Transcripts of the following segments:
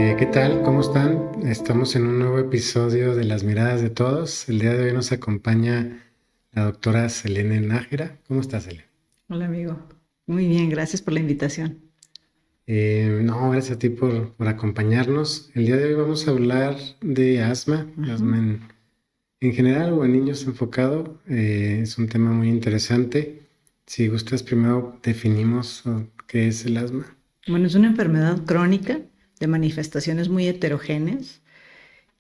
¿Qué tal? ¿Cómo están? Estamos en un nuevo episodio de Las Miradas de Todos. El día de hoy nos acompaña la doctora Selene Nájera. ¿Cómo estás, Selene? Hola amigo, muy bien, gracias por la invitación. No, gracias a ti por acompañarnos. El día de hoy vamos a hablar de asma Ujú. en general o en niños enfocado. Es un tema muy interesante. Si gustas, primero definimos qué es el asma. Bueno, es una enfermedad crónica de manifestaciones muy heterogéneas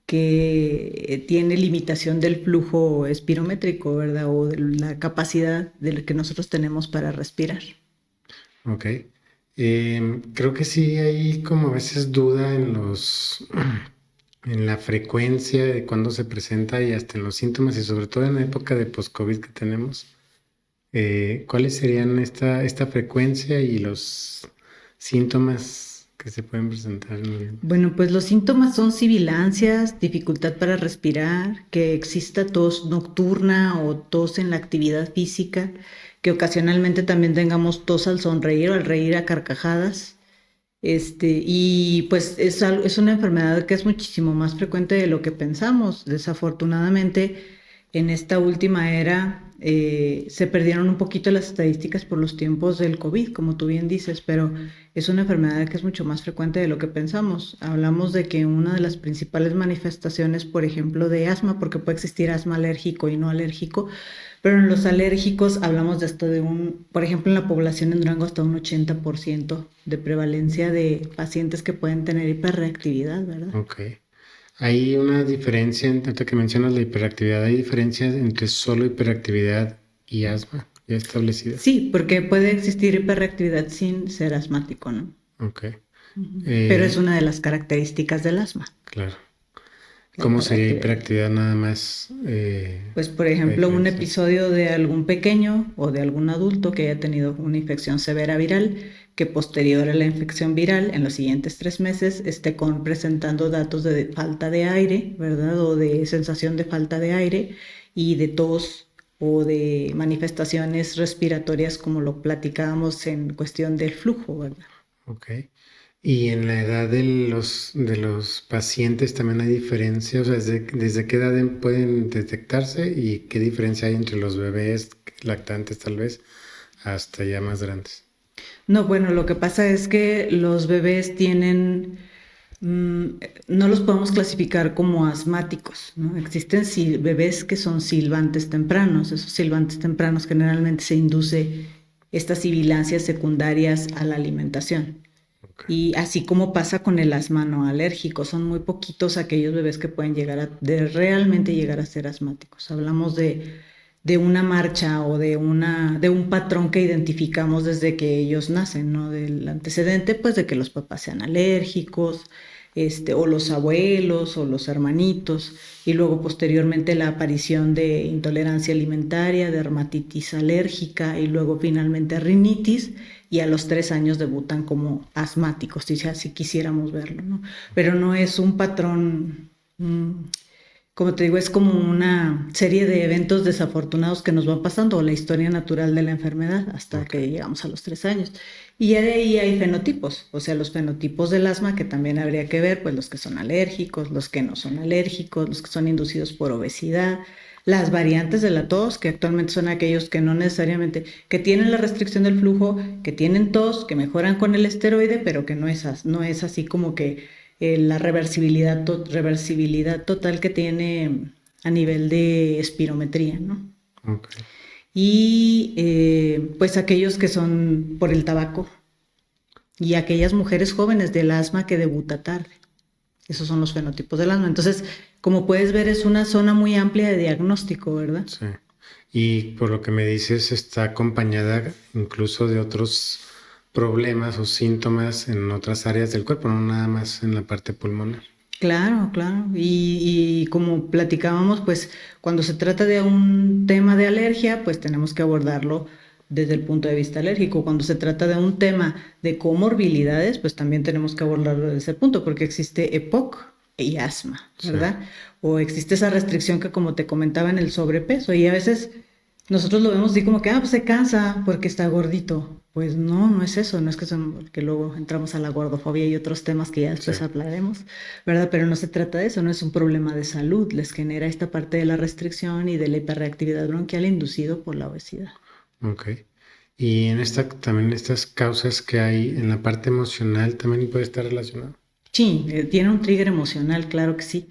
que tiene limitación del flujo espirométrico, ¿verdad? O de la capacidad de lo que nosotros tenemos para respirar. Ok. Creo que sí hay como a veces duda en la frecuencia de cuando se presenta y hasta en los síntomas y sobre todo en la época de post-COVID que tenemos. ¿Cuáles serían esta frecuencia y los síntomas que se pueden presentar en los niños? Bueno, pues los síntomas son sibilancias, dificultad para respirar, que exista tos nocturna o tos en la actividad física, que ocasionalmente también tengamos tos al sonreír o al reír a carcajadas. Y pues es una enfermedad que es muchísimo más frecuente de lo que pensamos. Desafortunadamente, en esta última era se perdieron un poquito las estadísticas por los tiempos del COVID, como tú bien dices, pero es una enfermedad que es mucho más frecuente de lo que pensamos. Hablamos de que una de las principales manifestaciones, por ejemplo, de asma, porque puede existir asma alérgico y no alérgico, pero en los alérgicos hablamos de hasta de por ejemplo, en la población en Durango hasta un 80% de prevalencia de pacientes que pueden tener hiperreactividad, ¿verdad? Ok. Hay una diferencia, ahorita que mencionas la hiperactividad, ¿hay diferencias entre solo hiperactividad y asma ya establecidas? Sí, porque puede existir hiperreactividad sin ser asmático, ¿no? Ok. Ujú. Pero es Eh, una de las características del asma, claro. la ¿Cómo sería hiperreactividad. hiperactividad nada más? Pues, por La ejemplo, un diferencia. episodio de algún pequeño o de algún adulto que haya tenido una infección severa viral, que posterior a la infección viral, en los siguientes 3 meses, esté presentando datos de falta de aire, ¿verdad? O de sensación de falta de aire y de tos o de manifestaciones respiratorias como lo platicábamos en cuestión del flujo, ¿verdad? Ok. Y en la edad de los pacientes también hay diferencias, o sea, desde qué edad pueden detectarse y qué diferencia hay entre los bebés lactantes tal vez hasta ya más grandes. No, bueno, lo que pasa es que los bebés tienen, mm, no los podemos clasificar como asmáticos, ¿no? Existen bebés que son silbantes tempranos. Esos silbantes tempranos generalmente se induce estas sibilancias secundarias a la alimentación. Ok. Y así como pasa con el asma no alérgico, son muy poquitos aquellos bebés que pueden realmente llegar a ser asmáticos. Hablamos de una marcha o de un patrón que identificamos desde que ellos nacen, ¿no? Del antecedente, pues de que los papás sean alérgicos, o los abuelos o los hermanitos, y luego posteriormente la aparición de intolerancia alimentaria, dermatitis alérgica y luego finalmente rinitis, y a los 3 años debutan como asmáticos, si así quisiéramos verlo, ¿no? Pero no es un patrón, como te digo, es como una serie de eventos desafortunados que nos van pasando, o la historia natural de la enfermedad hasta Ok. que llegamos a los 3 años. Y ya de ahí hay fenotipos, o sea, los fenotipos del asma que también habría que ver, pues los que son alérgicos, los que no son alérgicos, los que son inducidos por obesidad, las variantes de la tos, que actualmente son aquellos que no necesariamente, que tienen la restricción del flujo, que tienen tos, que mejoran con el esteroide, pero que no es así como que la reversibilidad total que tiene a nivel de espirometría, ¿no? Ok. Y pues aquellos que son por el tabaco y aquellas mujeres jóvenes del asma que debuta tarde. Esos son los fenotipos del asma. Entonces, como puedes ver, es una zona muy amplia de diagnóstico, ¿verdad? Sí. Y por lo que me dices, está acompañada incluso de otros problemas o síntomas en otras áreas del cuerpo, no nada más en la parte pulmonar. Claro, claro. Y como platicábamos, pues cuando se trata de un tema de alergia, pues tenemos que abordarlo desde el punto de vista alérgico. Cuando se trata de un tema de comorbilidades, pues también tenemos que abordarlo desde ese punto, porque existe EPOC y asma, Sí. ¿verdad? O existe esa restricción que, como te comentaba, en el sobrepeso. Y a veces nosotros lo vemos así como que, pues se cansa porque está gordito. Pues no, no es eso, no es que son, que luego entramos a la gordofobia y otros temas que ya Sí, después hablaremos, ¿verdad? Pero no se trata de eso, no es un problema de salud, les genera esta parte de la restricción y de la hiperreactividad bronquial inducido por la obesidad. ok. Y en también estas causas que hay en la parte emocional también puede estar relacionado. Sí, tiene un trigger emocional, claro que sí.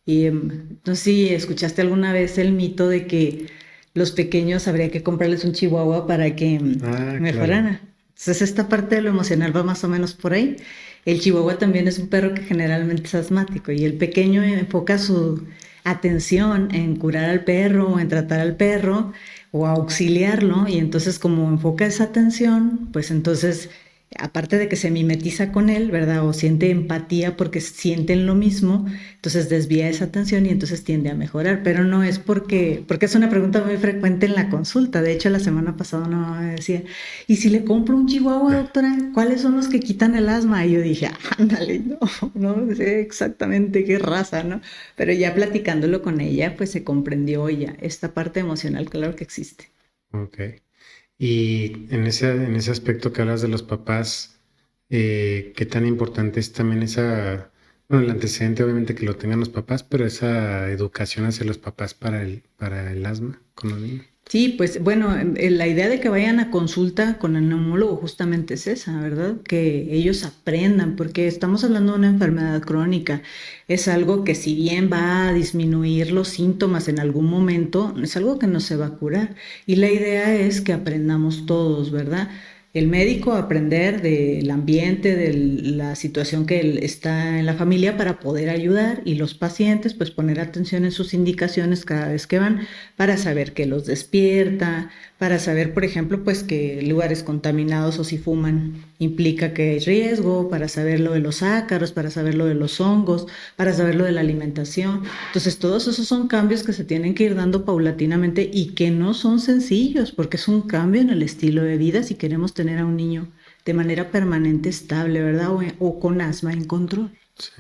Y entonces sí, ¿escuchaste alguna vez el mito de que los pequeños habría que comprarles un chihuahua para que Ah, claro. mejoraran? Entonces esta parte de lo emocional va más o menos por ahí. El chihuahua también es un perro que generalmente es asmático y el pequeño enfoca su atención en curar al perro o en tratar al perro o auxiliarlo y entonces como enfoca esa atención, pues entonces aparte de que se mimetiza con él, ¿verdad? O siente empatía porque sienten lo mismo, entonces desvía esa atención y entonces tiende a mejorar, pero no es porque es una pregunta muy frecuente en la consulta. De hecho, la semana pasada una mamá me decía, ¿y si le compro un chihuahua, doctora? ¿Cuáles son los que quitan el asma? Y yo dije, ándale, no, no sé exactamente qué raza, ¿no? Pero ya platicándolo con ella, pues se comprendió ya esta parte emocional, claro que existe. Ok. Y en ese aspecto que hablas de los papás, ¿qué tan importante es también bueno, el antecedente obviamente que lo tengan los papás, pero esa educación hacia los papás para el asma con los niños? Sí, pues bueno, la idea de que vayan a consulta con el neumólogo justamente es esa, ¿verdad? Que ellos aprendan, porque estamos hablando de una enfermedad crónica. Es algo que si bien va a disminuir los síntomas en algún momento, es algo que no se va a curar. Y la idea es que aprendamos todos, ¿verdad? El médico aprender del ambiente, de la situación que él está en la familia para poder ayudar y los pacientes pues poner atención en sus indicaciones cada vez que van para saber qué los despierta, para saber por ejemplo pues que lugares contaminados o si fuman implica que hay riesgo, para saber lo de los ácaros, para saber lo de los hongos, para saber lo de la alimentación. Entonces todos esos son cambios que se tienen que ir dando paulatinamente y que no son sencillos porque es un cambio en el estilo de vida si queremos tener a un niño de manera permanente estable, ¿verdad? O con asma en control. Sí.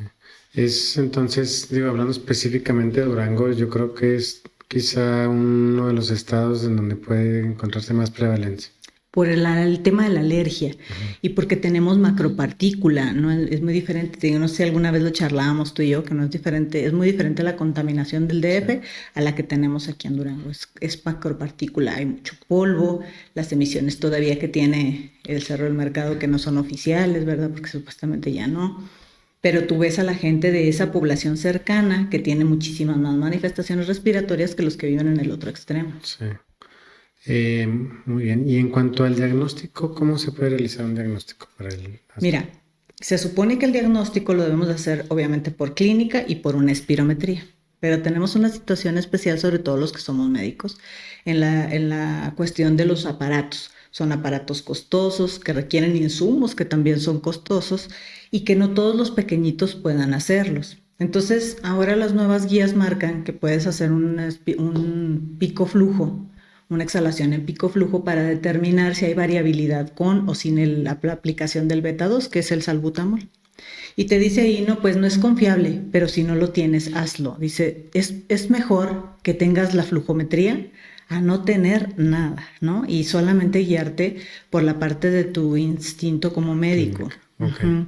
Es entonces, digo, hablando específicamente de Durango, yo creo que es quizá uno de los estados en donde puede encontrarse más prevalencia. Por el tema de la alergia Ujú. y porque tenemos macropartícula, ¿no? Es muy diferente, te digo, no sé si alguna vez lo charlábamos tú y yo, que no es diferente, es muy diferente la contaminación del Sí, DF a la que tenemos aquí en Durango, es macropartícula, hay mucho polvo, las emisiones todavía que tiene el Cerro del Mercado que no son oficiales, ¿verdad? Porque supuestamente ya no. Pero tú ves a la gente de esa población cercana que tiene muchísimas más manifestaciones respiratorias que los que viven en el otro extremo. sí. Muy bien. Y en cuanto al diagnóstico, ¿cómo se puede realizar un diagnóstico para el asma? Mira, se supone que el diagnóstico lo debemos de hacer obviamente por clínica y por una espirometría, pero tenemos una situación especial, sobre todo los que somos médicos, en la cuestión de los aparatos. Son aparatos costosos que requieren insumos que también son costosos y que no todos los pequeñitos puedan hacerlos. Entonces, ahora las nuevas guías marcan que puedes hacer un pico flujo, una exhalación en pico flujo para determinar si hay variabilidad con o sin la aplicación del beta 2, que es el salbutamol. Y te dice ahí, no, pues no es confiable, pero si no lo tienes, hazlo. Dice, es mejor que tengas la flujometría a no tener nada, ¿no? Y solamente guiarte por la parte de tu instinto como médico. Clínica. Ok. Ujú.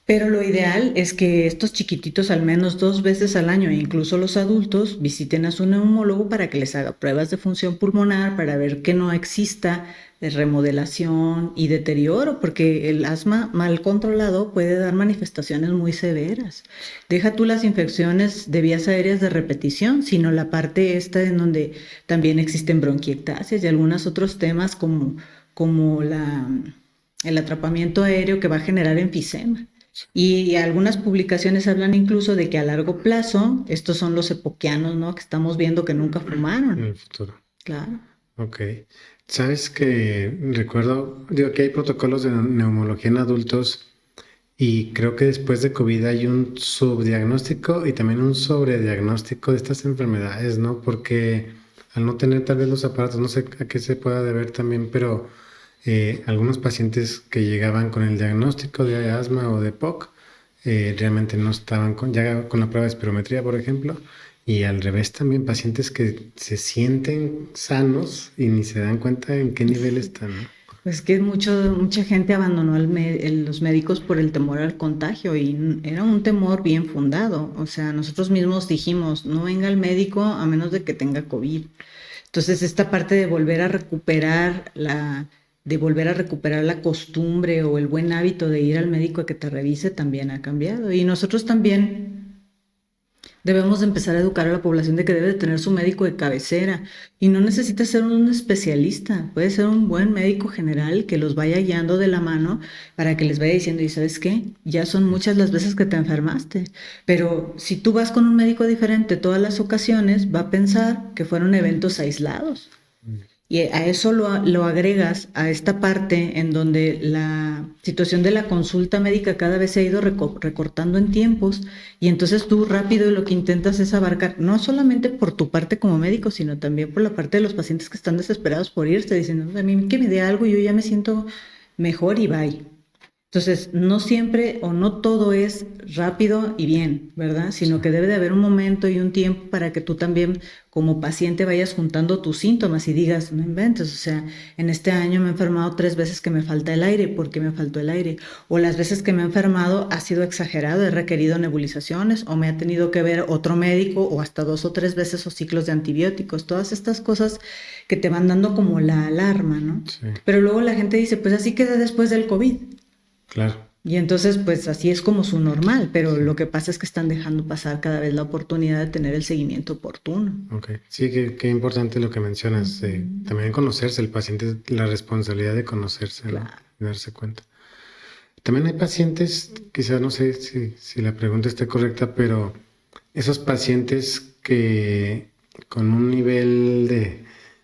Pero lo ideal es que estos chiquititos al menos 2 veces al año, e incluso los adultos, visiten a su neumólogo para que les haga pruebas de función pulmonar, para ver que no exista remodelación y deterioro, porque el asma mal controlado puede dar manifestaciones muy severas. Deja tú las infecciones de vías aéreas de repetición, sino la parte esta en donde también existen bronquiectasias y algunos otros temas como el atrapamiento aéreo que va a generar enfisema. Y algunas publicaciones hablan incluso de que a largo plazo, estos son los epoquianos, ¿no? Que estamos viendo que nunca En fumaron. el futuro. Claro. Ok. Sabes que recuerdo, digo que hay protocolos de neumología en adultos y creo que después de COVID hay un subdiagnóstico y también un sobrediagnóstico de estas enfermedades, ¿no? Porque al no tener tal vez los aparatos, no sé a qué se pueda deber también, pero algunos pacientes que llegaban con el diagnóstico de asma o de POC realmente no estaban ya con la prueba de espirometría, por ejemplo, y al revés también pacientes que se sienten sanos y ni se dan cuenta en qué nivel están, ¿no? Pues que mucha gente abandonó los médicos por el temor al contagio y era un temor bien fundado. O sea, nosotros mismos dijimos, no venga al médico a menos de que tenga COVID. Entonces, esta parte de volver a recuperar la costumbre o el buen hábito de ir al médico a que te revise también ha cambiado. Y nosotros también debemos de empezar a educar a la población de que debe de tener su médico de cabecera y no necesita ser un especialista, puede ser un buen médico general que los vaya guiando de la mano para que les vaya diciendo, y sabes qué, ya son muchas las veces que te enfermaste, pero si tú vas con un médico diferente todas las ocasiones, va a pensar que fueron eventos aislados. Y a eso lo agregas a esta parte en donde la situación de la consulta médica cada vez se ha ido recortando en tiempos y entonces tú rápido lo que intentas es abarcar, no solamente por tu parte como médico, sino también por la parte de los pacientes que están desesperados por irse, diciendo, a mí que me dé algo, yo ya me siento mejor y bye. Entonces, no siempre o no todo es rápido y bien, ¿verdad? Sino que debe de haber un momento y un tiempo para que tú también como paciente vayas juntando tus síntomas y digas, no inventes, o sea, en este año me he enfermado 3 veces que me falta el aire, ¿por qué me faltó el aire? O las veces que me he enfermado ha sido exagerado, he requerido nebulizaciones o me ha tenido que ver otro médico o hasta 2 o 3 veces o ciclos de antibióticos, todas estas cosas que te van dando como la alarma, ¿no? Sí, Pero luego la gente dice, pues así quedé después del COVID. claro. Y entonces, pues así es como su normal, pero lo que pasa es que están dejando pasar cada vez la oportunidad de tener el seguimiento oportuno. Ok. Sí, qué importante lo que mencionas. También conocerse, el paciente, la responsabilidad de conocerse, ¿no? Claro. Y darse cuenta. También hay pacientes, quizás no sé si la pregunta esté correcta, pero esos pacientes que con un nivel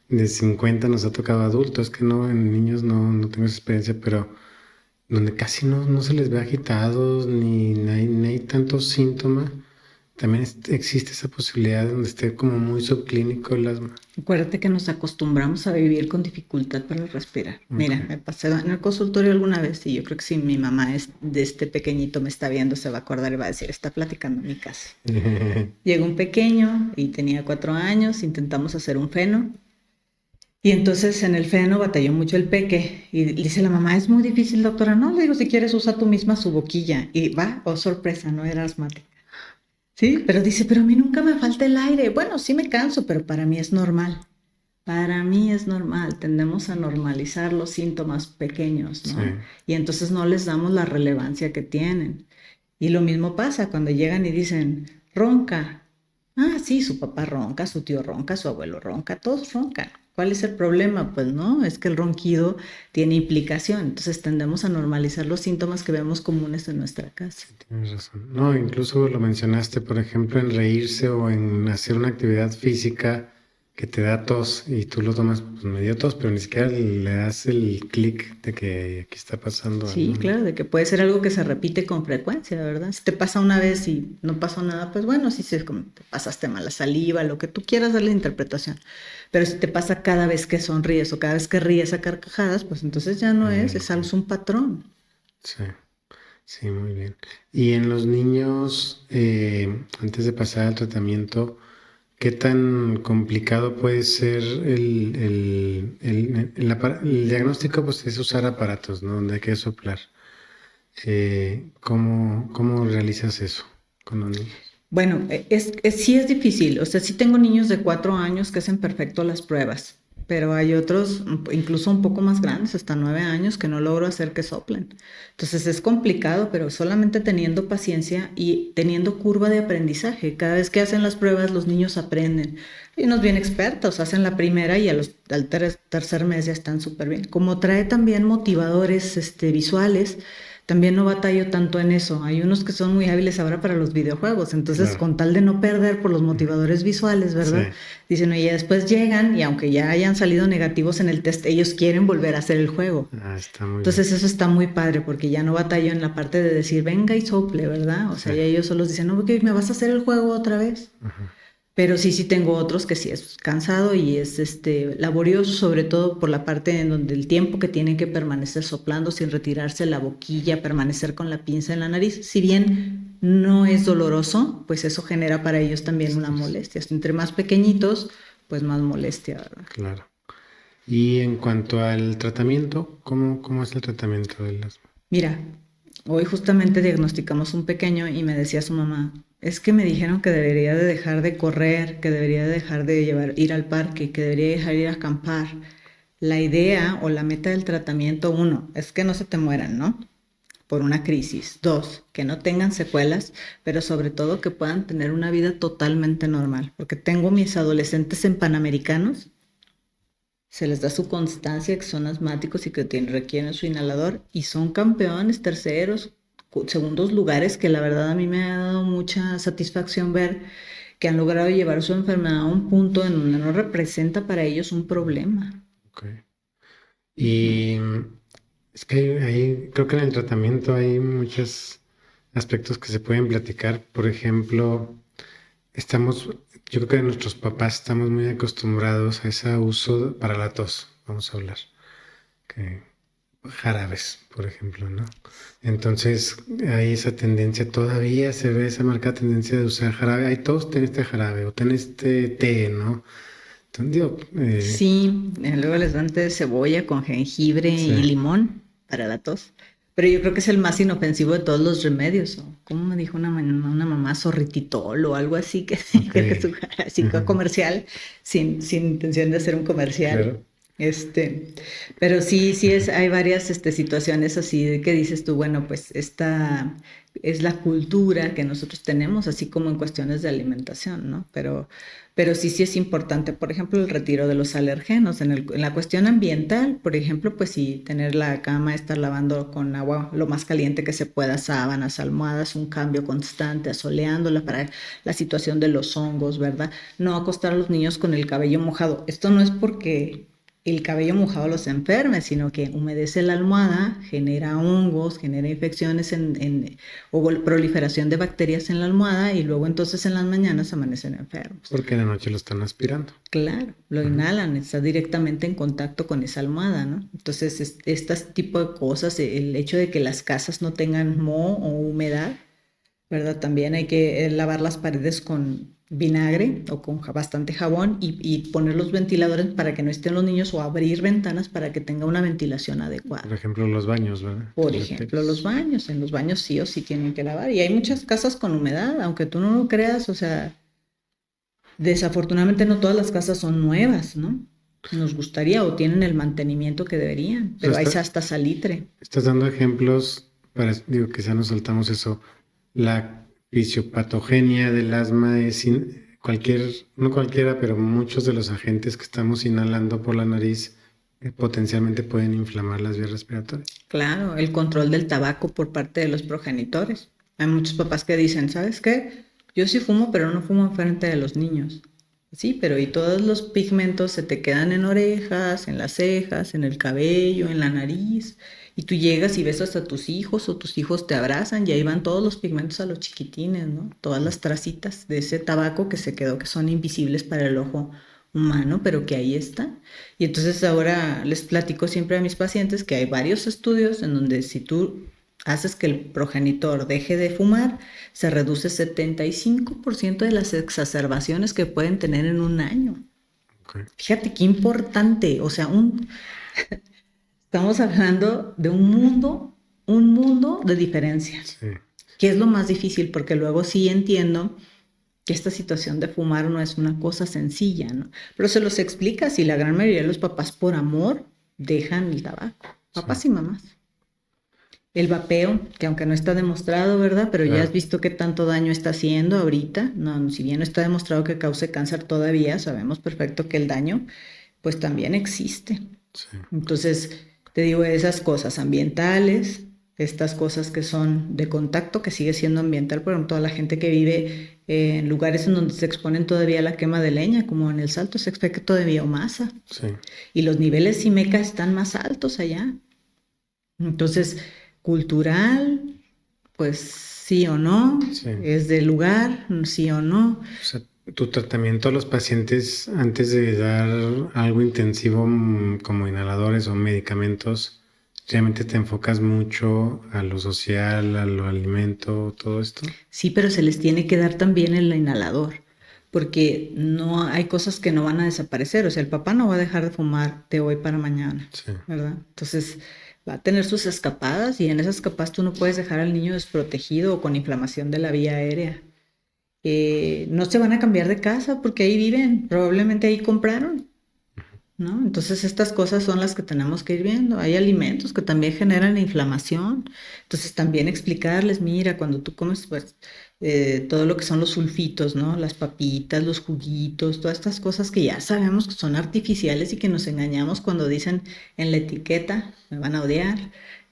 de 50 nos ha tocado adultos, que no, en niños no tengo esa experiencia, pero donde casi no se les ve agitados ni hay tantos síntomas, también existe esa posibilidad donde esté como muy subclínico el asma. Acuérdate que nos acostumbramos a vivir con dificultad para respirar. Mira, Ok. me pasé en el consultorio alguna vez y yo creo que si mi mamá de este pequeñito me está viendo, se va a acordar y va a decir, está platicando en mi casa. Llegó un pequeño y tenía 4 años, intentamos hacer un feno. Y entonces en el feno batalló mucho el peque y dice la mamá, es muy difícil, doctora. No, le digo, si quieres usa tú misma su boquilla. Y va, oh sorpresa, no era asmática. Sí, pero dice, pero a mí nunca me falta el aire. Bueno, sí me canso, pero para mí es normal. Para mí es normal, tendemos a normalizar los síntomas pequeños, Sí, ¿no? Y entonces no les damos la relevancia que tienen. Y lo mismo pasa cuando llegan y dicen, ronca. Ah, sí, su papá ronca, su tío ronca, su abuelo ronca, todos roncan. ¿Cuál es el problema? Pues no, es que el ronquido tiene implicación. Entonces tendemos a normalizar los síntomas que vemos comunes en nuestra casa. tienes razón. No, incluso lo mencionaste, por ejemplo, en reírse o en hacer una actividad física que te da tos y tú lo tomas, pues me dio tos, pero ni siquiera le das el clic de que aquí está pasando algo, Sí, ¿no? claro, de que puede ser algo que se repite con frecuencia, ¿verdad? Si te pasa una vez y no pasó nada, pues bueno, si se, como te pasaste mala saliva, lo que tú quieras darle interpretación. Pero si te pasa cada vez que sonríes o cada vez que ríes a carcajadas, pues entonces ya no es algo, es un patrón. Sí, sí, muy bien. Y en los niños, antes de pasar al tratamiento, ¿qué tan complicado puede ser el diagnóstico? Pues es usar aparatos, ¿no? Donde hay que soplar. ¿Cómo realizas eso con los niños? Bueno, sí es difícil. O sea, sí tengo niños de 4 años que hacen perfecto las pruebas, pero hay otros, incluso un poco más grandes, hasta 9 años, que no logro hacer que soplen. Entonces es complicado, pero solamente teniendo paciencia y teniendo curva de aprendizaje. Cada vez que hacen las pruebas, los niños aprenden. Hay unos bien expertos, hacen la primera y al tercer mes ya están súper bien. Como trae también motivadores visuales, también no batallo tanto en eso. Hay unos que son muy hábiles ahora para los videojuegos, entonces Claro, con tal de no perder por los motivadores visuales, sí. ¿verdad? Dicen, oye, después llegan y aunque ya hayan salido negativos en el test, ellos quieren volver a hacer el juego. Ah, está muy bien. Entonces eso está muy padre porque ya no batallo en la parte de decir, venga y sople, ¿verdad? O sea, Sí. ya ellos solos dicen, no, porque me vas a hacer el juego otra vez. Ajá. Pero sí tengo otros que sí es cansado y es laborioso, sobre todo por la parte en donde el tiempo que tienen que permanecer soplando sin retirarse la boquilla, permanecer con la pinza en la nariz. Si bien no es doloroso, pues eso genera para ellos también una molestia. Entre más pequeñitos, pues más molestia, ¿verdad? Claro. Y en cuanto al tratamiento, ¿cómo es el tratamiento del asma? Mira, hoy justamente diagnosticamos un pequeño y me decía su mamá, es que me dijeron que debería de dejar de correr, que debería de dejar de ir al parque, que debería dejar de ir a acampar. La idea o la meta del tratamiento, uno, es que no se te mueran, ¿no? Por una crisis. Dos, que no tengan secuelas, pero sobre todo que puedan tener una vida totalmente normal. Porque tengo mis adolescentes en Panamericanos, se les da su constancia que son asmáticos y que requieren su inhalador y son campeones, terceros, segundos lugares, que la verdad a mí me ha dado mucha satisfacción ver que han logrado llevar su enfermedad a un punto en donde no representa para ellos un problema. Ok. Y es que creo que en el tratamiento hay muchos aspectos que se pueden platicar. Por ejemplo, yo creo que nuestros papás estamos muy acostumbrados a ese uso para la tos, vamos a hablar, que jarabes, por ejemplo, ¿no? Entonces hay esa tendencia, todavía se ve esa marcada tendencia de usar jarabe. Hay tos, ten este jarabe o ten este té, ¿no? Entonces, digo, Sí, luego les dan té de cebolla con jengibre sí, y limón para la tos. Pero yo creo que es el más inofensivo de todos los remedios. ¿O cómo me dijo una mamá, sorrititol o algo así, que, ok. que es así comercial, sin intención de hacer un comercial. Claro. Este, pero sí, hay varias situaciones así de que dices tú, bueno, pues esta es la cultura que nosotros tenemos, así como en cuestiones de alimentación, ¿no? Pero sí es importante, por ejemplo, el retiro de los alergenos. En la cuestión ambiental, por ejemplo, pues sí, tener la cama, estar lavando con agua lo más caliente que se pueda, sábanas, almohadas, un cambio constante, asoleándola para la situación de los hongos, ¿verdad? No acostar a los niños con el cabello mojado. Esto no es porque el cabello mojado los enferme, sino que humedece la almohada, genera hongos, genera infecciones o proliferación de bacterias en la almohada y luego entonces en las mañanas amanecen enfermos. Porque en la noche lo están aspirando. Claro, lo Ujú. inhalan, está directamente en contacto con esa almohada, ¿no? Entonces, este tipo de cosas, el hecho de que las casas no tengan moho o humedad, ¿verdad? También hay que lavar las paredes con vinagre o con bastante jabón y poner los ventiladores para que no estén los niños o abrir ventanas para que tenga una ventilación Por adecuada. ejemplo, los baños, ¿verdad? Te Por ejemplo, los refieres. baños. En los baños sí o sí tienen que lavar. Y hay muchas casas con humedad, aunque tú no lo creas, o sea, desafortunadamente no todas las casas son nuevas, ¿no? Nos gustaría o tienen el mantenimiento que deberían, O sea, pero hay hasta salitre. estás dando ejemplos para, digo, quizá nos saltamos eso. La fisiopatogenia del asma no cualquiera, pero muchos de los agentes que estamos inhalando por la nariz potencialmente pueden inflamar las vías respiratorias. Claro, el control del tabaco por parte de los progenitores. Hay muchos papás que dicen, ¿sabes qué? Yo sí fumo, pero no fumo enfrente de los niños. Sí, pero y todos los pigmentos se te quedan en orejas, en las cejas, en el cabello, en la nariz. Y tú llegas y besas a tus hijos o tus hijos te abrazan y ahí van todos los pigmentos a los chiquitines, ¿no? Todas las tracitas de ese tabaco que se quedó, que son invisibles para el ojo humano, pero que ahí está. Y entonces ahora les platico siempre a mis pacientes que hay varios estudios en donde si tú haces que el progenitor deje de fumar, se reduce 75% de las exacerbaciones que pueden tener en un año. Ok. Fíjate qué importante, o sea, estamos hablando de un mundo de diferencias, Sí. que es lo más difícil, porque luego sí entiendo que esta situación de fumar no es una cosa sencilla, ¿no? Pero se los explica si la gran mayoría de los papás por amor dejan el tabaco, Sí, papás y mamás. El vapeo, que aunque no está demostrado, ¿verdad? Pero ya has claro. visto qué tanto daño está haciendo ahorita. No, si bien no está demostrado que cause cáncer todavía, sabemos perfecto que el daño, pues también existe. Sí. Entonces, te digo, esas cosas ambientales, estas cosas que son de contacto, que sigue siendo ambiental, por ejemplo, toda la gente que vive en lugares en donde se exponen todavía a la quema de leña, como en el Salto, ese efecto de biomasa. Sí. Y los niveles IMECA están más altos allá. Entonces, cultural, pues sí o no, Sí. es del lugar, sí o no. O sea, tu tratamiento a los pacientes antes de dar algo intensivo como inhaladores o medicamentos, realmente te enfocas mucho a lo social, a lo alimento, todo esto. Sí, pero se les tiene que dar también el inhalador, porque no hay cosas que no van a desaparecer, o sea, el papá no va a dejar de fumar de hoy para mañana, Sí, ¿verdad? Entonces va a tener sus escapadas y en esas escapadas tú no puedes dejar al niño desprotegido o con inflamación de la vía aérea. No se van a cambiar de casa porque ahí viven, probablemente ahí compraron, ¿no? Entonces estas cosas son las que tenemos que ir viendo. Hay alimentos que también generan inflamación. Entonces también explicarles, mira, cuando tú comes pues todo lo que son los sulfitos, ¿no? Las papitas, los juguitos, todas estas cosas que ya sabemos que son artificiales y que nos engañamos cuando dicen en la etiqueta, me van a odiar.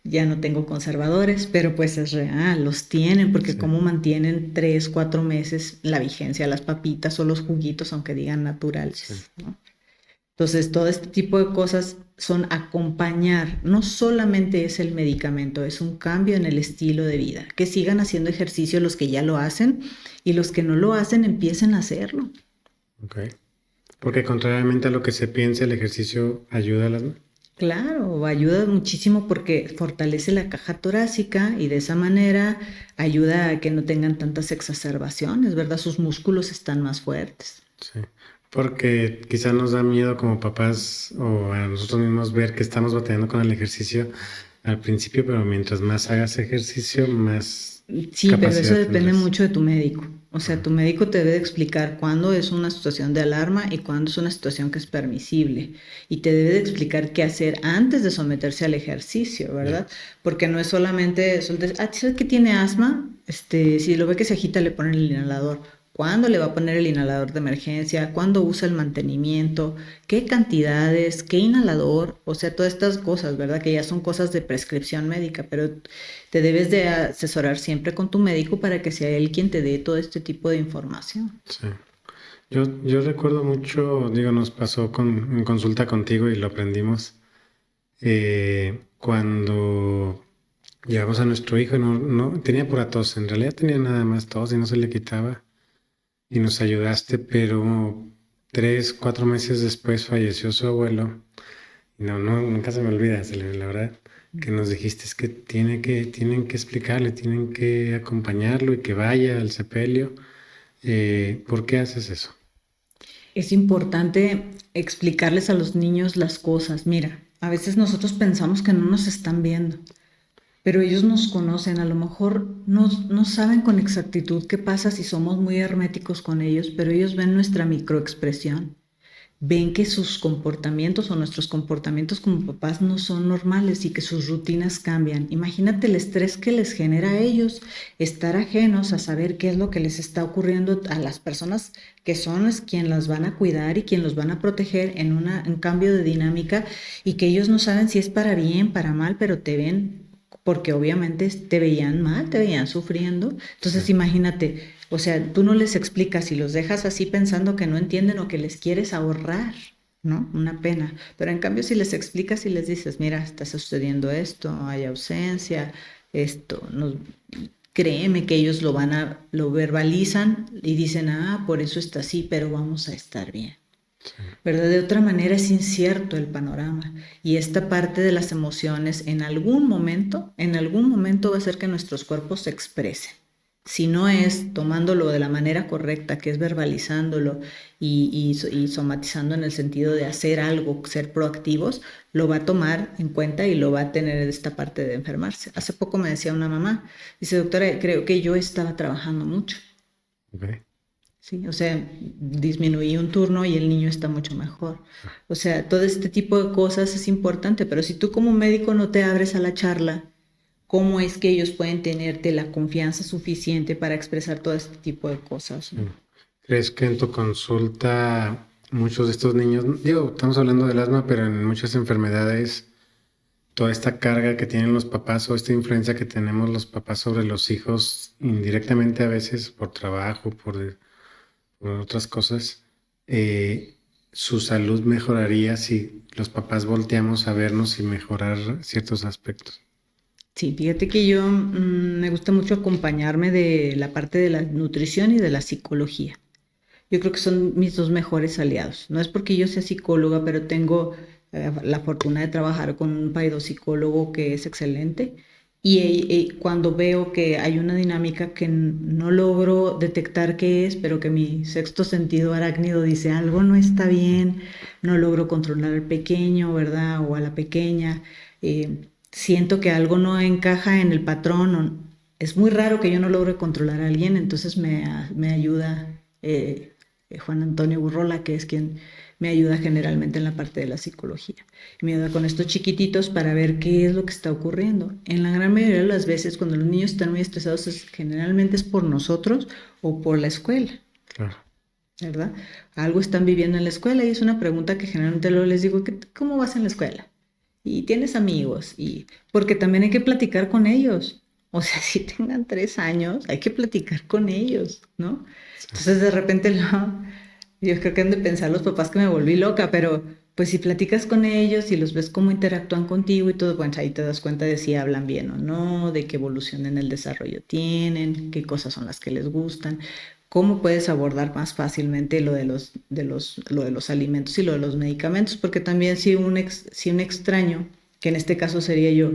Ya no tengo conservadores, pero pues es real, los tienen, porque sí, cómo mantienen 3, 4 meses la vigencia de las papitas o los juguitos, aunque digan sí. naturales, ¿no? Entonces, todo este tipo de cosas son acompañar, no solamente es el medicamento, es un cambio en el estilo de vida. Que sigan haciendo ejercicio los que ya lo hacen y los que no lo hacen empiecen a hacerlo. Ok. Porque contrariamente a lo que se piensa, el ejercicio ayuda a las... Claro, ayuda muchísimo porque fortalece la caja torácica y de esa manera ayuda a que no tengan tantas exacerbaciones, ¿verdad? Sus músculos están más fuertes. Sí. Porque quizá nos da miedo como papás o a nosotros mismos ver que estamos batallando con el ejercicio al principio, pero mientras más hagas ejercicio, más Sí, pero eso capacidad depende tendrás. mucho de tu médico. O sea, Ajá. tu médico te debe de explicar cuándo es una situación de alarma y cuándo es una situación que es permisible. Y te debe de explicar qué hacer antes de someterse al ejercicio, Ya. ¿verdad? Porque no es solamente, ¿sabes que tiene asma? Si lo ve que se agita, le ponen el inhalador. ¿Cuándo le va a poner el inhalador de emergencia? ¿Cuándo usa el mantenimiento? ¿Qué cantidades? ¿Qué inhalador? O sea, todas estas cosas, ¿verdad? Que ya son cosas de prescripción médica, pero te debes de asesorar siempre con tu médico para que sea él quien te dé todo este tipo de información. Sí. Yo recuerdo mucho, digo, nos pasó en consulta contigo y lo aprendimos, cuando llevamos a nuestro hijo, no, tenía pura tos, en realidad tenía nada más tos y no se le quitaba y nos ayudaste, pero 3, 4 meses después falleció su abuelo. Y no, nunca se me olvida, la verdad, que nos dijiste es que tienen que explicarle, tienen que acompañarlo y que vaya al sepelio. ¿Por qué haces eso? Es importante explicarles a los niños las cosas. Mira, a veces nosotros pensamos que no nos están viendo, pero ellos nos conocen, a lo mejor no saben con exactitud qué pasa si somos muy herméticos con ellos, pero ellos ven nuestra microexpresión. Ven que sus comportamientos o nuestros comportamientos como papás no son normales y que sus rutinas cambian. Imagínate el estrés que les genera a ellos estar ajenos a saber qué es lo que les está ocurriendo a las personas que son quien las van a cuidar y quien los van a proteger en un cambio de dinámica y que ellos no saben si es para bien, para mal, pero te ven porque obviamente te veían mal, te veían sufriendo. Sí, Entonces imagínate, o sea, tú no les explicas y los dejas así pensando que no entienden o que les quieres ahorrar, ¿no? Una pena. Pero en cambio, si les explicas y les dices, mira, está sucediendo esto, hay ausencia, esto, no, créeme que ellos lo verbalizan y dicen, ah, por eso está así, pero vamos a estar bien. sí, ¿Verdad? De otra manera es incierto el panorama y esta parte de las emociones en algún momento va a hacer que nuestros cuerpos se expresen. Si no es tomándolo de la manera correcta, que es verbalizándolo y somatizando en el sentido de hacer algo, ser proactivos, lo va a tomar en cuenta y lo va a tener esta parte de enfermarse. Hace poco me decía una mamá, dice, doctora, creo que yo estaba trabajando mucho. ok. Sí, o sea, disminuí un turno y el niño está mucho mejor. O sea, todo este tipo de cosas es importante, pero si tú como médico no te abres a la charla, ¿cómo es que ellos pueden tenerte la confianza suficiente para expresar todo este tipo de cosas, Sí. ¿no? ¿Crees que en tu consulta muchos de estos niños, digo, estamos hablando del asma, pero en muchas enfermedades, toda esta carga que tienen los papás o esta influencia que tenemos los papás sobre los hijos, indirectamente a veces por trabajo, por otras cosas, eh, su salud mejoraría si los papás volteamos a vernos y mejorar ciertos aspectos? Sí, fíjate que yo me gusta mucho acompañarme de la parte de la nutrición y de la psicología. Yo creo que son mis dos mejores aliados. No es porque yo sea psicóloga, pero tengo la fortuna de trabajar con un psicólogo que es excelente Y cuando veo que hay una dinámica que no logro detectar qué es, pero que mi sexto sentido arácnido dice algo no está bien, no logro controlar al pequeño, ¿verdad? O a la pequeña, siento que algo no encaja en el patrón. Es muy raro que yo no logre controlar a alguien, entonces me ayuda Juan Antonio Burrola, que es quien me ayuda generalmente en la parte de la psicología. Me ayuda con estos chiquititos para ver qué es lo que está ocurriendo. En la gran mayoría de las veces, cuando los niños están muy estresados, generalmente es por nosotros o por la escuela, Claro. ¿verdad? Algo están viviendo en la escuela y es una pregunta que generalmente luego les digo, ¿cómo vas en la escuela? Y tienes amigos, y porque también hay que platicar con ellos. O sea, si tengan 3 años, hay que platicar con ellos, ¿no? Sí, Entonces de repente yo creo que han de pensar los papás que me volví loca, pero pues si platicas con ellos y los ves cómo interactúan contigo y todo, bueno, ahí te das cuenta de si hablan bien o no, de qué evolución en el desarrollo tienen, qué cosas son las que les gustan, cómo puedes abordar más fácilmente lo de los alimentos y lo de los medicamentos, porque también si un extraño, que en este caso sería yo,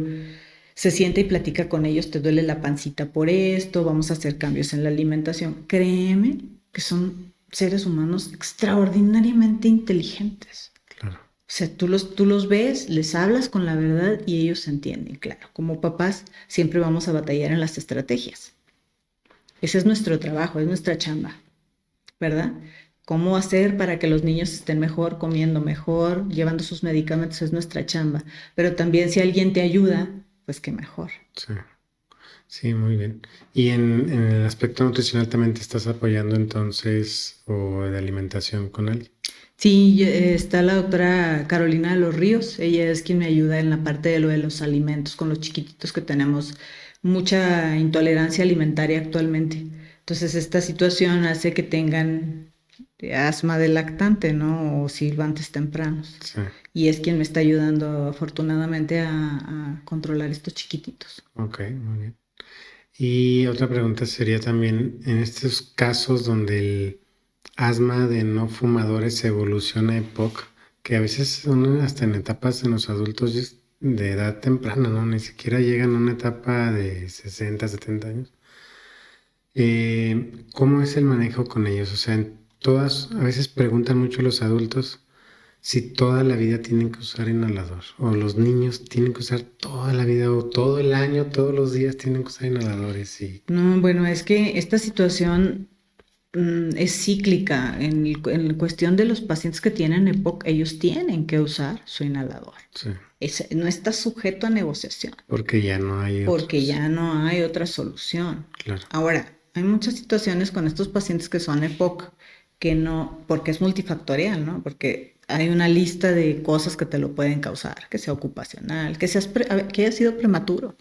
se siente y platica con ellos, te duele la pancita por esto, vamos a hacer cambios en la alimentación. Créeme que son seres humanos extraordinariamente inteligentes. claro. O sea, tú los ves, les hablas con la verdad y ellos se entienden, claro. Como papás siempre vamos a batallar en las estrategias. Ese es nuestro trabajo, es nuestra chamba, ¿verdad? Cómo hacer para que los niños estén mejor, comiendo mejor, llevando sus medicamentos, es nuestra chamba. Pero también si alguien te ayuda, pues qué mejor. Sí, sí, muy bien. Y en el aspecto nutricional también te estás apoyando entonces o de alimentación con él. Sí, está la doctora Carolina de los Ríos. Ella es quien me ayuda en la parte de lo de los alimentos con los chiquititos que tenemos mucha intolerancia alimentaria actualmente. Entonces, esta situación hace que tengan asma de lactante, ¿no? O silbantes tempranos. Sí, Y es quien me está ayudando afortunadamente a controlar estos chiquititos. ok, muy bien. Y otra pregunta sería también, en estos casos donde el asma de no fumadores evoluciona a EPOC, que a veces son hasta en etapas en los adultos de edad temprana, ¿no? Ni siquiera llegan a una etapa de 60, 70 años. ¿Cómo es el manejo con ellos? O sea, a veces preguntan mucho los adultos si toda la vida tienen que usar inhalador, o los niños tienen que usar toda la vida, o todo el año, todos los días tienen que usar inhaladores. Y No, bueno, es que esta situación es cíclica. En cuestión de los pacientes que tienen EPOC, ellos tienen que usar su inhalador. sí, No está sujeto a negociación, porque ya no hay porque otros. ya no hay otra solución. Claro, Ahora, hay muchas situaciones con estos pacientes que son EPOC, que no, porque es multifactorial, ¿no? Porque hay una lista de cosas que te lo pueden causar, que sea ocupacional, que haya sido prematuro.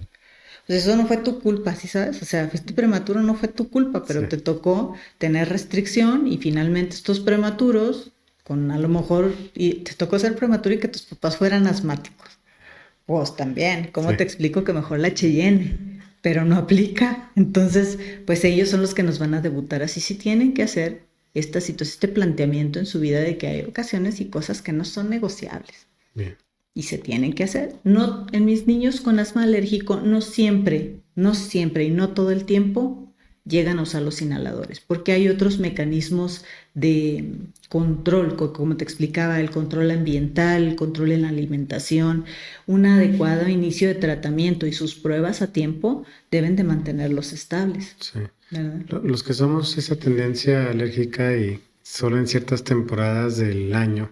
Pues eso no fue tu culpa, ¿sí sabes? O sea, fuiste prematuro, no fue tu culpa, sí, pero te tocó tener restricción y finalmente estos prematuros, con a lo mejor, y te tocó ser prematuro y que tus papás fueran asmáticos. Pues también, ¿cómo sí, te explico que mejor la Cheyenne? Pero no aplica. Entonces, pues ellos son los que nos van a debutar. Así sí tienen que hacer esta situación, este planteamiento en su vida de que hay ocasiones y cosas que no son negociables bien, y se tienen que hacer. No, en mis niños con asma alérgico no siempre y no todo el tiempo llegan a usar los inhaladores, porque hay otros mecanismos de control, como te explicaba, el control ambiental, el control en la alimentación, un adecuado inicio de tratamiento y sus pruebas a tiempo deben de mantenerlos estables, sí. ¿verdad? Los que somos esa tendencia alérgica y solo en ciertas temporadas del año,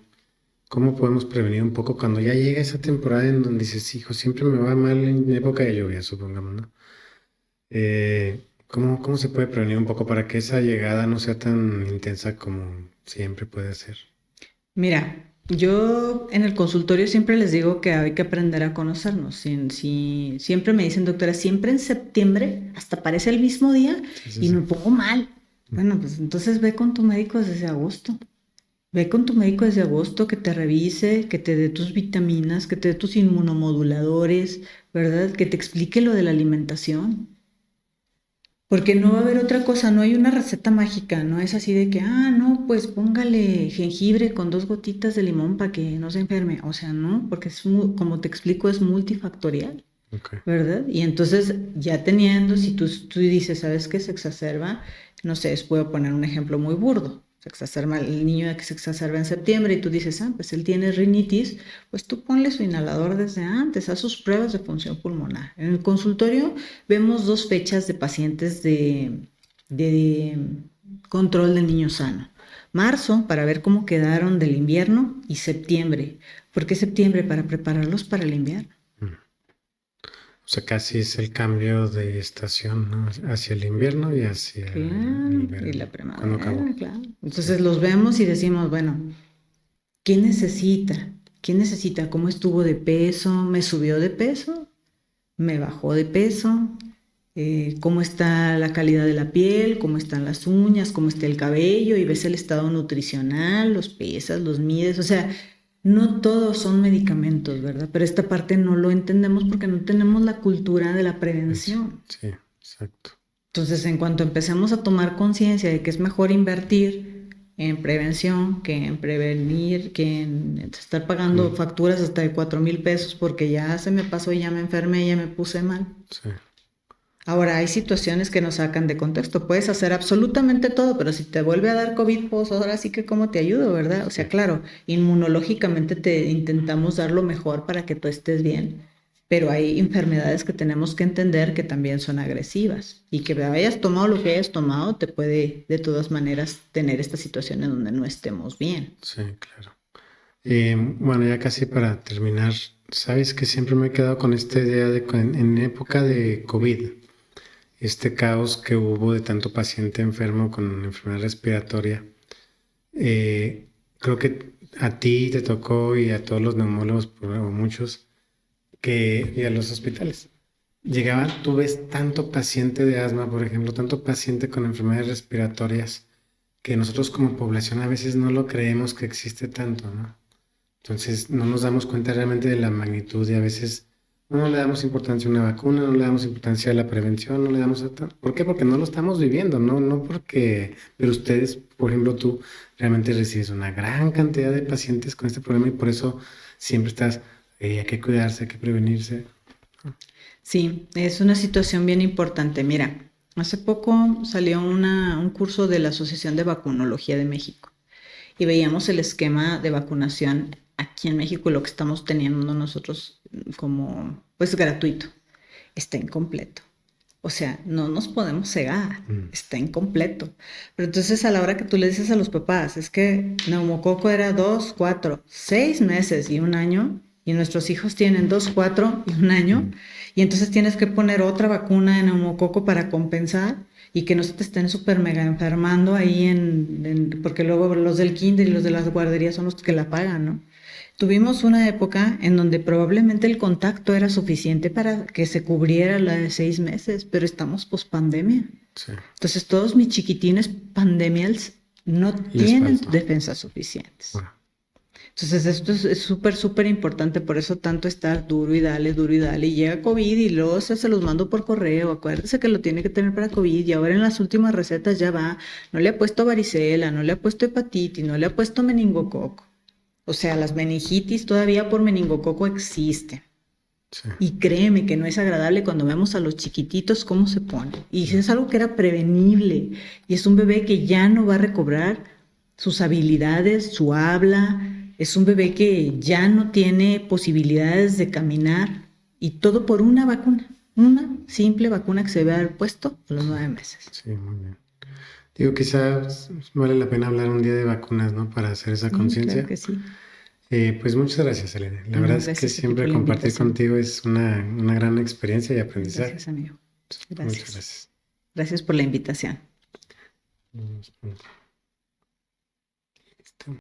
¿cómo podemos prevenir un poco cuando ya llega esa temporada en donde dices, hijo, siempre me va mal en época de lluvia, supongamos, ¿no? ¿Cómo se puede prevenir un poco para que esa llegada no sea tan intensa como siempre puede ser? Mira, yo en el consultorio siempre les digo que hay que aprender a conocernos. Siempre me dicen, doctora, siempre en septiembre, hasta parece el mismo día Sí, sí, y sí. me pongo mal. Bueno, pues entonces ve con tu médico desde agosto. Ve con tu médico desde agosto que te revise, que te dé tus vitaminas, que te dé tus inmunomoduladores, ¿verdad? Que te explique lo de la alimentación. Porque no va a haber otra cosa, no hay una receta mágica, no es así de que, no, pues póngale jengibre con 2 gotitas de limón para que no se enferme. O sea, no, porque como te explico, es multifactorial. Ok. ¿verdad? Y entonces ya teniendo, si tú dices, ¿sabes qué se exacerba? No sé, puedo poner un ejemplo muy burdo. Se exacerba el niño que se exacerba en septiembre y tú dices, pues él tiene rinitis, pues tú ponle su inhalador desde antes, haz sus pruebas de función pulmonar. En el consultorio vemos 2 fechas de pacientes de control del niño sano. Marzo, para ver cómo quedaron del invierno, y septiembre. ¿Por qué septiembre? Para prepararlos para el invierno. Mm. O sea, casi es el cambio de estación, ¿no? Hacia el invierno y hacia el Claro, y verano. la ¿Cuándo acabó? primavera, claro. Sí. Entonces los vemos y decimos, bueno, ¿qué necesita? ¿Qué necesita? ¿Cómo estuvo de peso? ¿Me subió de peso? ¿Me bajó de peso? ¿Cómo está la calidad de la piel? ¿Cómo están las uñas? ¿Cómo está el cabello? Y ves el estado nutricional, los pesas, los mides. O sea, no todos son medicamentos, ¿verdad? Pero esta parte no lo entendemos porque no tenemos la cultura de la prevención. Sí, exacto. Entonces, en cuanto empecemos a tomar conciencia de que es mejor invertir en prevención que en prevenir, que en estar pagando facturas hasta de 4,000 pesos porque ya se me pasó, ya me enfermé, ya me puse mal. Sí. Ahora, hay situaciones que nos sacan de contexto. Puedes hacer absolutamente todo, pero si te vuelve a dar COVID, pues ahora sí que cómo te ayudo, ¿verdad? O sea, claro, inmunológicamente te intentamos dar lo mejor para que tú estés bien, pero hay enfermedades que tenemos que entender que también son agresivas y que hayas tomado lo que hayas tomado te puede de todas maneras tener esta situación en donde no estemos bien. Sí, claro. Bueno, ya casi para terminar, sabes que siempre me he quedado con esta idea de que en época de COVID, este caos que hubo de tanto paciente enfermo con enfermedad respiratoria, creo que a ti te tocó y a todos los neumólogos, o muchos, y a los hospitales. Llegaban, tú ves tanto paciente de asma, por ejemplo, tanto paciente con enfermedades respiratorias, que nosotros como población a veces no lo creemos que existe tanto, ¿no? Entonces no nos damos cuenta realmente de la magnitud y a veces no le damos importancia a una vacuna, no le damos importancia a la prevención, no le damos... ¿Por qué? Porque no lo estamos viviendo, ¿no? No porque... Pero ustedes, por ejemplo, tú realmente recibes una gran cantidad de pacientes con este problema y por eso siempre estás, hay que cuidarse, hay que prevenirse. Sí, es una situación bien importante. Mira, hace poco salió un curso de la Asociación de Vacunología de México y veíamos el esquema de vacunación aquí en México, lo que estamos teniendo nosotros como, pues gratuito. Está incompleto. O sea, no nos podemos cegar, está incompleto. Pero entonces a la hora que tú le dices a los papás, es que neumococo era 2, 4, 6 meses y un año, y nuestros hijos tienen 2, 4 y un año, y entonces tienes que poner otra vacuna de neumococo para compensar y que no se te estén súper mega enfermando ahí porque luego los del kinder y los de las guarderías son los que la pagan, ¿no? Tuvimos una época en donde probablemente el contacto era suficiente para que se cubriera la de 6 meses, pero estamos post pandemia. Sí. Entonces todos mis chiquitines pandemials no tienen defensas suficientes. Bueno. Entonces esto es súper, súper importante, por eso tanto estar duro y dale, y llega COVID y luego se los mando por correo, acuérdese que lo tiene que tener para COVID y ahora en las últimas recetas ya va, no le ha puesto varicela, no le ha puesto hepatitis, no le ha puesto meningococo. O sea, las meningitis todavía por meningococo existen. Sí. Y créeme que no es agradable cuando vemos a los chiquititos cómo se ponen. Y es algo que era prevenible. Y es un bebé que ya no va a recobrar sus habilidades, su habla. Es un bebé que ya no tiene posibilidades de caminar. Y todo por una vacuna. Una simple vacuna que se debe haber puesto a los 9 meses. Sí, muy bien. Digo, quizás vale la pena hablar un día de vacunas, ¿no? Para hacer esa conciencia. Claro que sí. Pues muchas gracias, Elena. La verdad es que siempre compartir contigo es una gran experiencia y aprendizaje. Gracias, amigo. Gracias. Muchas gracias. Gracias por la invitación.